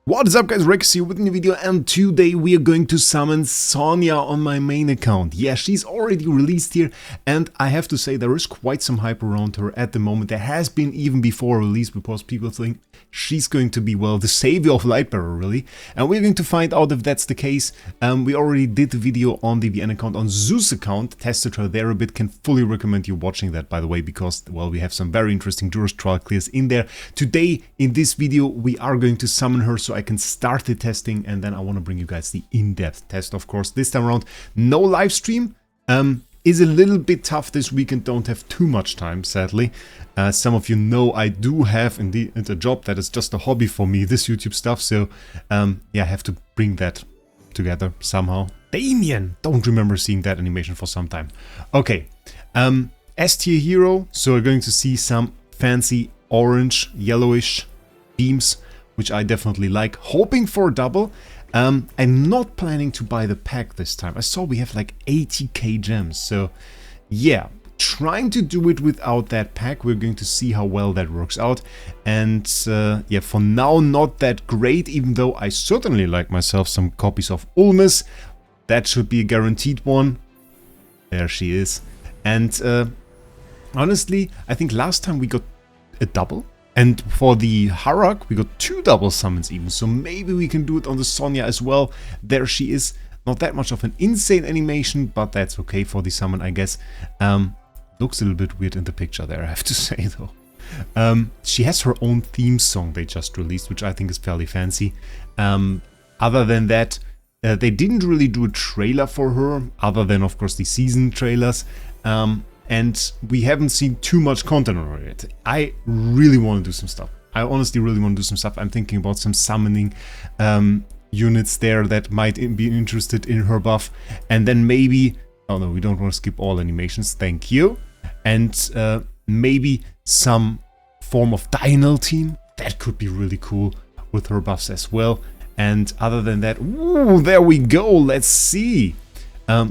What is up guys, Wraec here with a new video, and today we are going to summon Sonja on my main account. Yeah, she's already released here, and I have to say there is quite some hype around her at the moment. There has been even before release, because people think she's going to be, well, the savior of Lightbearer really. And we're going to find out if that's the case. We already did the video on the VN account, on Zeus account, tested her there a bit. Can fully recommend you watching that, by the way, because, well, we have some very interesting Duras trial clears in there. Today, in this video, we are going to summon her so I can start the testing, and then I want to bring you guys the in-depth test, of course. This time around, no live stream. Is a little bit tough this weekend, don't have too much time, sadly. Some of you know I do have indeed a job that is just a hobby for me, this YouTube stuff, so yeah, I have to bring that together somehow. Damien! Don't remember seeing that animation for some time. Okay, S tier hero, so we're going to see some fancy orange, yellowish beams, which I definitely like. Hoping for a double. I'm not planning to buy the pack this time. I saw we have like 80k gems, so yeah, trying to do it without that pack. We're going to see how well that works out, and yeah, for now not that great, even though I certainly like myself some copies of Ulmis. That should be a guaranteed one. There she is. And honestly, I think last time we got a double. And for the Harak, we got 2 double summons even, so maybe we can do it on the Sonja as well. There she is. Not that much of an insane animation, but that's okay for the summon, I guess. Looks a little bit weird in the picture there, I have to say, though. She has her own theme song they just released, which I think is fairly fancy. Other than that, they didn't really do a trailer for her, other than, of course, the season trailers. And we haven't seen too much content on it. I really want to do some stuff. I honestly really want to do some stuff. I'm thinking about some summoning units there that might be interested in her buff. And then maybe... Oh no, we don't want to skip all animations. Thank you. And maybe some form of Dynal team. That could be really cool with her buffs as well. And other than that... Ooh, there we go. Let's see.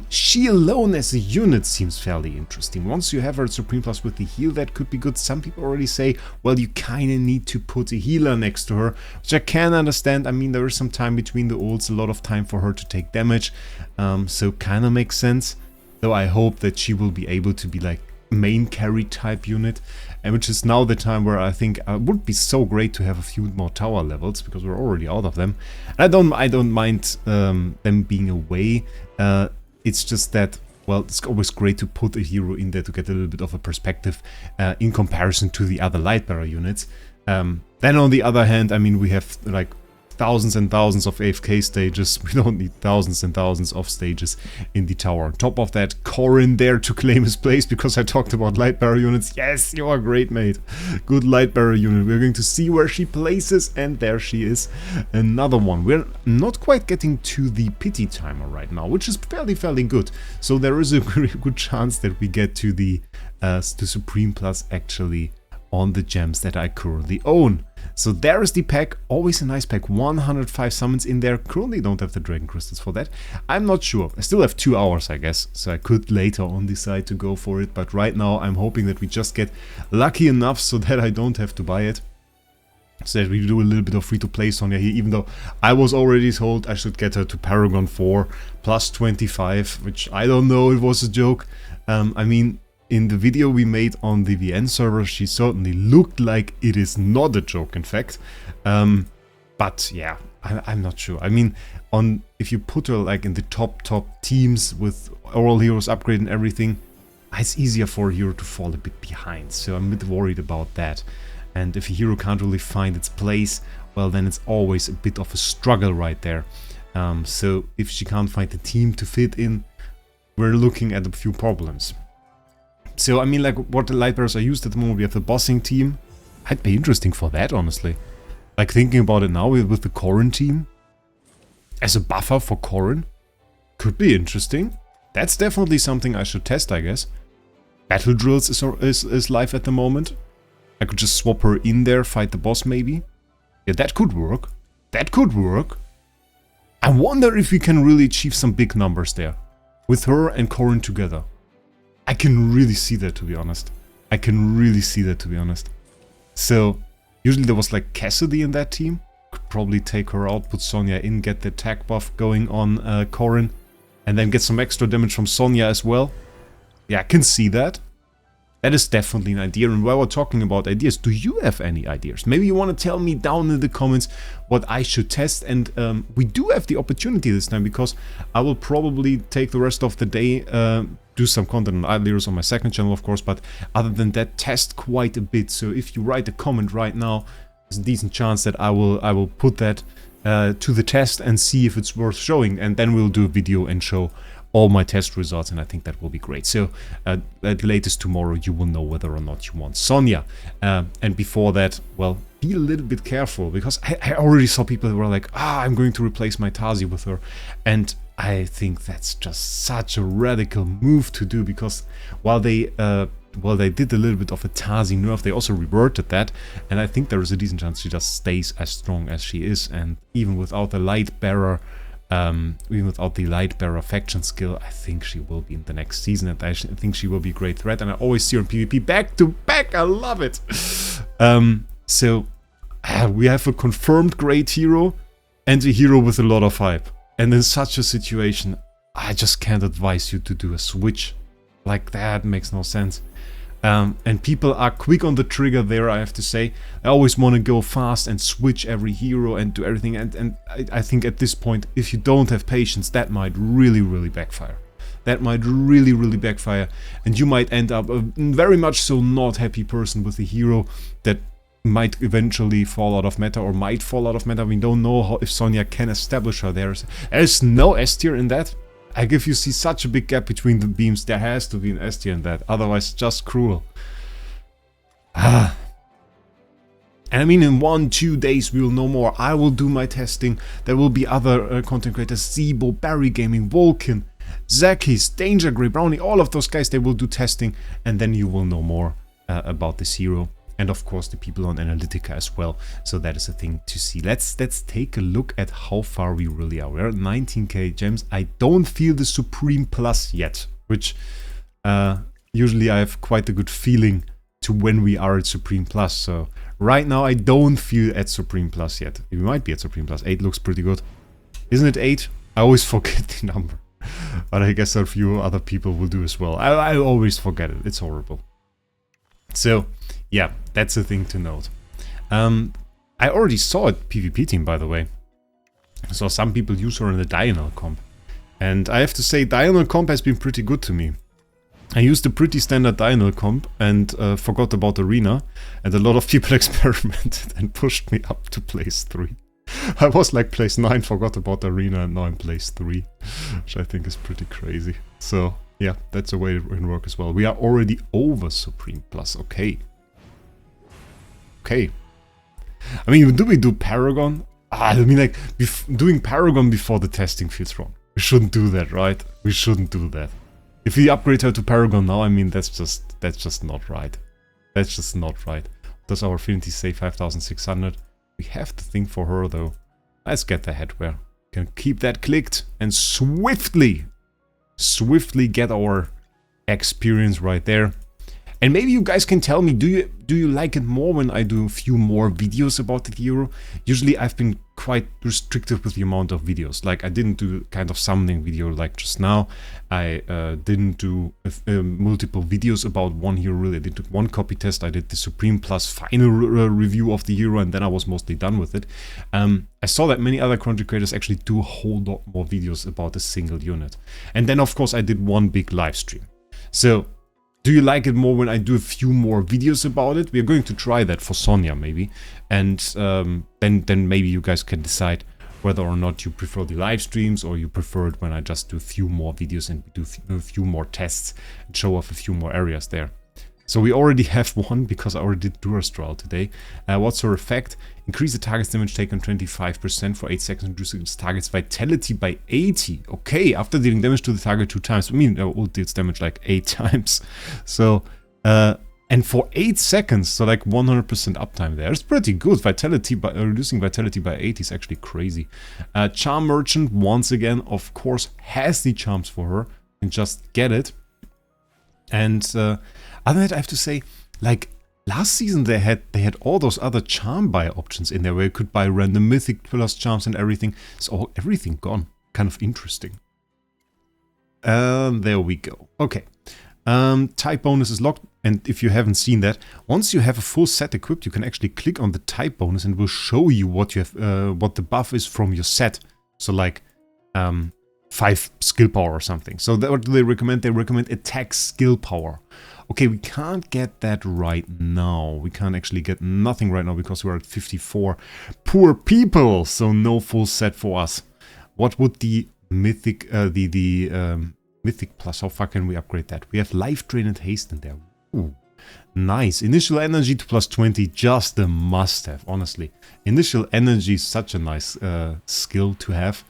She alone as a unit seems fairly interesting. Once you have her at Supreme Plus with the heal, that could be good. Some people already say, well, you kind of need to put a healer next to her, which I can understand. I mean, there is some time between the ults, a lot of time for her to take damage, so kind of makes sense. Though I hope that she will be able to be like main carry type unit, and which is now the time where I think it would be so great to have a few more tower levels, because we're already out of them. I don't mind them being away. It's just that, well, it's always great to put a hero in there to get a little bit of a perspective in comparison to the other Lightbearer units. Then on the other hand, I mean, we have like thousands and thousands of AFK stages. We don't need thousands and thousands of stages in the tower. On top of that, Corin there to claim his place, because I talked about Lightbearer units. Yes, you are great, mate. Good Lightbearer unit. We're going to see where she places, and there she is. Another one. We're not quite getting to the pity timer right now, which is fairly good. So there is a very good chance that we get to the to Supreme Plus actually on the gems that I currently own. So there is the pack, always a nice pack, 105 summons in there. Currently don't have the Dragon Crystals for that. I'm not sure. I still have 2 hours, I guess, so I could later on decide to go for it. But right now I'm hoping that we just get lucky enough so that I don't have to buy it. So that we do a little bit of free-to-play Sonja here, even though I was already told I should get her to Paragon 4 plus 25, which I don't know, it was a joke. I mean... In the video we made on the VN server, she certainly looked like it is not a joke, in fact. But yeah, I'm not sure. I mean, if you put her like in the top teams with all heroes upgrade and everything, it's easier for a hero to fall a bit behind. So I'm a bit worried about that. And if a hero can't really find its place, well, then it's always a bit of a struggle right there. So if she can't find the team to fit in, we're looking at a few problems. So, I mean, like, what the Lightbearers are used at the moment, we have the bossing team. I'd be interesting for that, honestly. Like, thinking about it now with the Corin team. As a buffer for Corin. Could be interesting. That's definitely something I should test, I guess. Battle Drills is live at the moment. I could just swap her in there, fight the boss, maybe. Yeah, that could work. That could work. I wonder if we can really achieve some big numbers there. With her and Corin together. I can really see that, to be honest. I can really see that, to be honest. So, usually there was like Cassidy in that team. Could probably take her out, put Sonja in, get the attack buff going on Corrin, and then get some extra damage from Sonja as well. Yeah, I can see that. That is definitely an idea. And while we're talking about ideas, do you have any ideas? Maybe you want to tell me down in the comments what I should test. And we do have the opportunity this time, because I will probably take the rest of the day, do some content on Idlers on my second channel, of course. But other than that, test quite a bit. So if you write a comment right now, there's a decent chance that I will put that to the test and see if it's worth showing. And then we'll do a video and show all my test results, and I think that will be great. So at the latest tomorrow you will know whether or not you want Sonja. And before that, well, be a little bit careful, because I already saw people who were like, I'm going to replace my Tazi with her. And I think that's just such a radical move to do, because while they did a little bit of a Tazi nerf, they also reverted that, and I think there is a decent chance she just stays as strong as she is. And even without the light bearer faction skill, I think she will be in the next season, and I think she will be a great threat. And I always see her in PvP back to back. I love it. So we have a confirmed great hero and a hero with a lot of hype. And in such a situation, I just can't advise you to do a switch like that. Makes no sense. And people are quick on the trigger there, I have to say. I always want to go fast and switch every hero and do everything. And I think at this point, if you don't have patience, that might really, really backfire. That might really, really backfire. And you might end up a very much so not happy person with a hero that might eventually fall out of meta, or might fall out of meta. We don't know if Sonja can establish her there. There's no S tier in that. Like, if you see such a big gap between the beams, there has to be an S tier in that. Otherwise, just cruel. And I mean, in 1-2 days, we will know more. I will do my testing. There will be other content creators. Zebo, Barry Gaming, Vulcan, Zakis, Danger Grey, Brownie, all of those guys, they will do testing. And then you will know more about this hero. And of course the people on Analytica as well. So that is a thing to see. Let's take a look at how far we really are. We're at 19k gems. I don't feel the Supreme Plus yet, which usually I have quite a good feeling to when we are at Supreme Plus. So right now I don't feel at Supreme Plus yet. We might be at Supreme Plus. 8 looks pretty good. Isn't it 8? I always forget the number. But I guess a few other people will do as well. I always forget it. It's horrible. So yeah, that's a thing to note. I already saw it PvP team, by the way. I saw some people use her in the Diurnal comp. And I have to say, Diurnal comp has been pretty good to me. I used a pretty standard Diurnal comp and forgot about Arena. And a lot of people experimented and pushed me up to place 3. I was like place 9, forgot about Arena, and now I'm place 3. Which I think is pretty crazy. So yeah, that's a way it can work as well. We are already over Supreme Plus, okay. Okay. I mean, do we do Paragon? I mean, like, doing Paragon before the testing feels wrong. We shouldn't do that, right? We shouldn't do that. If we upgrade her to Paragon now, I mean, that's just not right. That's just not right. Does our Affinity say 5600? We have to think for her, though. Let's get the headwear. Can keep that clicked and swiftly get our experience right there. And maybe you guys can tell me, do you like it more when I do a few more videos about the hero? Usually I've been quite restrictive with the amount of videos. Like, I didn't do kind of summoning video like just now. I didn't do multiple videos about one hero really. I did one copy test. I did the Supreme Plus final review of the hero, and then I was mostly done with it. I saw that many other content creators actually do a whole lot more videos about a single unit. And then of course I did one big live stream. So do you like it more when I do a few more videos about it? We are going to try that for Sonja maybe. And then maybe you guys can decide whether or not you prefer the live streams, or you prefer it when I just do a few more videos and do a few more tests and show off a few more areas there. So we already have one, because I already did Durastral today. What's her effect? Increase the target's damage taken 25% for 8 seconds, reduce its target's vitality by 80. Okay, after dealing damage to the target 2 times. I mean, ult deals damage like 8 times. So, and for 8 seconds, so like 100% uptime there. It's pretty good. Vitality by reducing vitality by 80 is actually crazy. Charm Merchant, once again, of course, has the charms for her. And just get it. And other than that, I have to say, like, last season they had all those other charm buy options in there where you could buy random mythic plus charms and everything. So everything gone. Kind of interesting. There we go. Okay. Type bonus is locked, and if you haven't seen that, once you have a full set equipped, you can actually click on the type bonus and it will show you what you have, what the buff is from your set. So like 5 skill power or something. So what do they recommend? They recommend attack skill power. Okay, we can't get that right now. We can't actually get nothing right now because we're at 54. Poor people! So no full set for us. What would the mythic, mythic plus, how far can we upgrade that? We have life drain and haste in there. Ooh, nice. Initial energy to plus 20, just a must have, honestly. Initial energy is such a nice skill to have.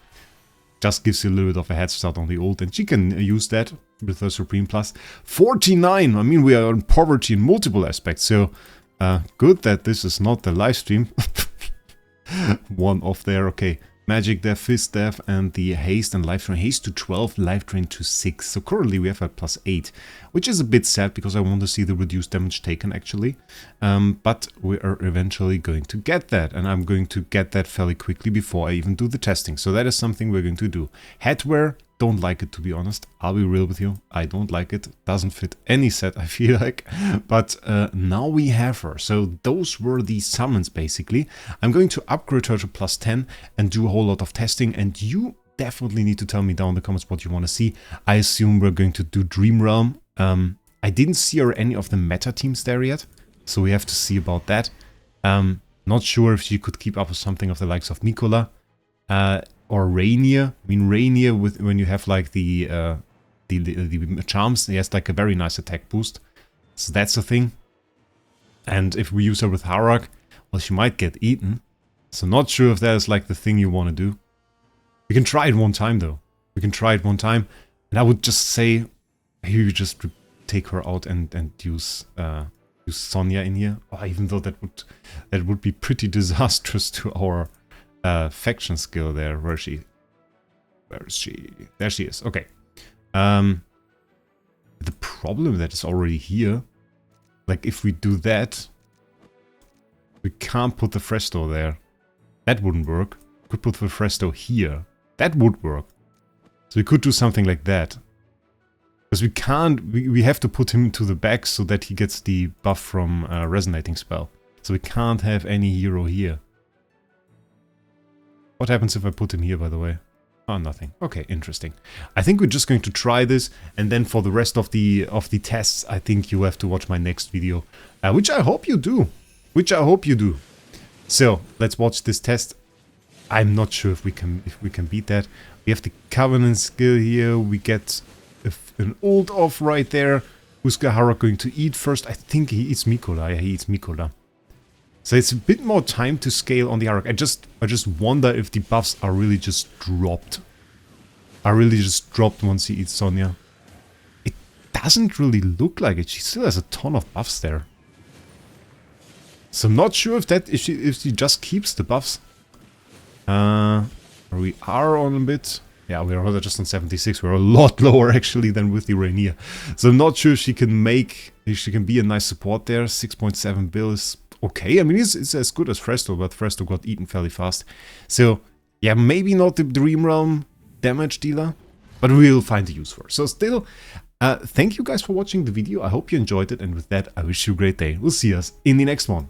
Just gives you a little bit of a head start on the ult, and she can use that with her Supreme Plus. 49! I mean, we are in poverty in multiple aspects, so good that this is not the live stream. One off there, okay. Magic Death, Fist Death, and the Haste and Life Drain. Haste to 12, Life Drain to 6. So currently we have a plus 8, which is a bit sad because I want to see the reduced damage taken actually. But we are eventually going to get that, and I'm going to get that fairly quickly before I even do the testing. So that is something we're going to do. Headwear, don't like it, to be honest. I'll be real with you. I don't like it. Doesn't fit any set, I feel like. But now we have her. So those were the summons, basically. I'm going to upgrade her to plus 10 and do a whole lot of testing. And you definitely need to tell me down in the comments what you want to see. I assume we're going to do Dream Realm. I didn't see any of the meta teams there yet. So we have to see about that. Not sure if she could keep up with something of the likes of Mikola. Or Rainier. I mean, Rainier, with when you have like the charms, he has like a very nice attack boost. So that's a thing. And if we use her with Harak, well, she might get eaten. So not sure if that is like the thing you want to do. We can try it one time though. We can try it one time. And I would just say, you just take her out and use Sonja in here. Oh, even though that would be pretty disastrous to our faction skill there. Where is she? There she is. Okay. The problem that is already here, like if we do that, we can't put the Fresto there. That wouldn't work. We could put the Fresto here. That would work. So we could do something like that. Because we can't, we have to put him to the back so that he gets the buff from Resonating Spell. So we can't have any hero here. What happens if I put him here, by the way? Oh, nothing. Okay, interesting. I think we're just going to try this, and then for the rest of the tests, I think you have to watch my next video, which I hope you do. So let's watch this test. I'm not sure if we can beat that. We have the Covenant skill here. We get an ult off right there. Who's Harak going to eat first? I think he eats Mikola. Yeah, he eats Mikola. So it's a bit more time to scale on the Harak. I just wonder if the buffs are really just dropped. Once he eats Sonja. It doesn't really look like it. She still has a ton of buffs there. So I'm not sure if she just keeps the buffs. We are on a bit. Yeah, we're just on 76. We're a lot lower actually than with the Rainier. So I'm not sure if she can be a nice support there. 6.7 bill is okay. I mean, it's as good as Fresto, but Fresto got eaten fairly fast. So yeah, maybe not the Dream Realm damage dealer, but we'll find a use for her. So still, thank you guys for watching the video. I hope you enjoyed it, and with that, I wish you a great day. We'll see us in the next one.